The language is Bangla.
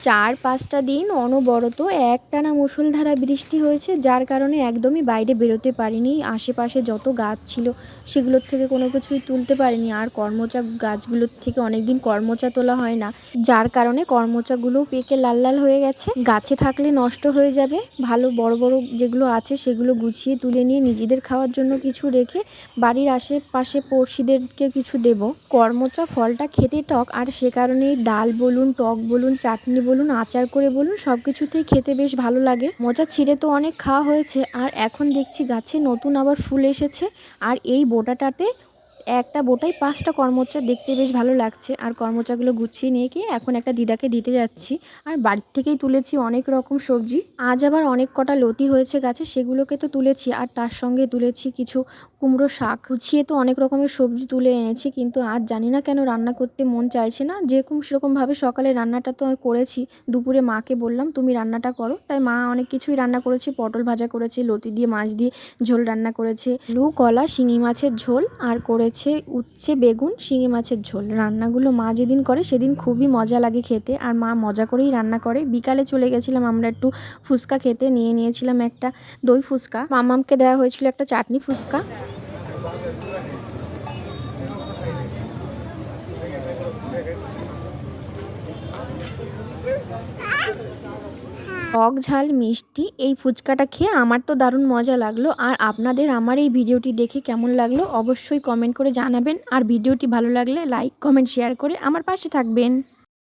৪-৫টা দিন অনবরত একটানা মুষলধারা বৃষ্টি হয়েছে, যার কারণে একদমই বাইরে বেরোতে পারিনি। আশেপাশে যত গাছ ছিল সেগুলোর থেকে কোনো কিছুই তুলতে পারিনি। আর করমচা গাছগুলোর থেকে অনেকদিন করমচা তোলা হয় না, যার কারণে করমচাগুলোও পেকে লাল লাল হয়ে গেছে। গাছে থাকলে নষ্ট হয়ে যাবে, ভালো বড় বড় যেগুলো আছে সেগুলো গুছিয়ে তুলে নিয়ে নিজেদের খাওয়ার জন্য কিছু রেখে বাড়ির আশেপাশে পড়শিদেরকে কিছু দেব। করমচা ফলটা খেতে টক, আর সে কারণেই ডাল বলুন, টক বলুন, চাটনি বলুন, আচার করে বলুন, সব কিছুতেই খেতে বেশ ভালো লাগে। মোচা ছিঁড়ে তো অনেক খাওয়া হয়েছে, আর এখন দেখছি গাছে নতুন আবার ফুল এসেছে। আর এই বোটাটাতে একটা বোটায় 5টা করমচা, দেখতে বেশ ভালো লাগছে। আর করমচাগুলো গুছিয়ে নিয়ে গিয়ে এখন একটা দিদাকে দিতে যাচ্ছি। আর বাড়ির থেকেই তুলেছি অনেক রকম সবজি। আজ আবার অনেক কটা লতি হয়েছে গাছে, সেগুলোকে তো তুলেছি, আর তার সঙ্গে তুলেছি কিছু কুমড়ো শাক। গুছিয়ে তো অনেক রকমের সবজি তুলে এনেছি, কিন্তু আজ জানি না কেন রান্না করতে মন চাইছে না। যেরকম সেরকমভাবে সকালে রান্নাটা তো আমি করেছি, দুপুরে মাকে বললাম তুমি রান্নাটা করো, তাই মা অনেক কিছুই রান্না করেছে। পটল ভাজা করেছে, লতি দিয়ে মাছ দিয়ে ঝোল রান্না করেছে, আলু কলা শিঙি মাছের ঝোল, আর করেছে উচ্ছে বেগুন শিঙি মাছের ঝোল। রান্নাগুলো মা যেদিন করে সেদিন খুবই মজা লাগে খেতে, আর মা মজা করেই রান্না করে। বিকালে চলে গেছিলাম আমরা একটু ফুচকা খেতে, নিয়েছিলাম একটা দই ফুচকা, মামামকে দেওয়া হয়েছিল একটা চাটনি ফুচকা। টক ঝাল মিষ্টি এই ফুচকাটা খেয়ে আমার তো দারুণ মজা লাগলো। আর আপনাদের আমার এই ভিডিওটি দেখে কেমন লাগলো অবশ্যই কমেন্ট করে জানাবেন। আর ভিডিওটি ভালো লাগলে লাইক কমেন্ট শেয়ার করে আমার পাশে থাকবেন।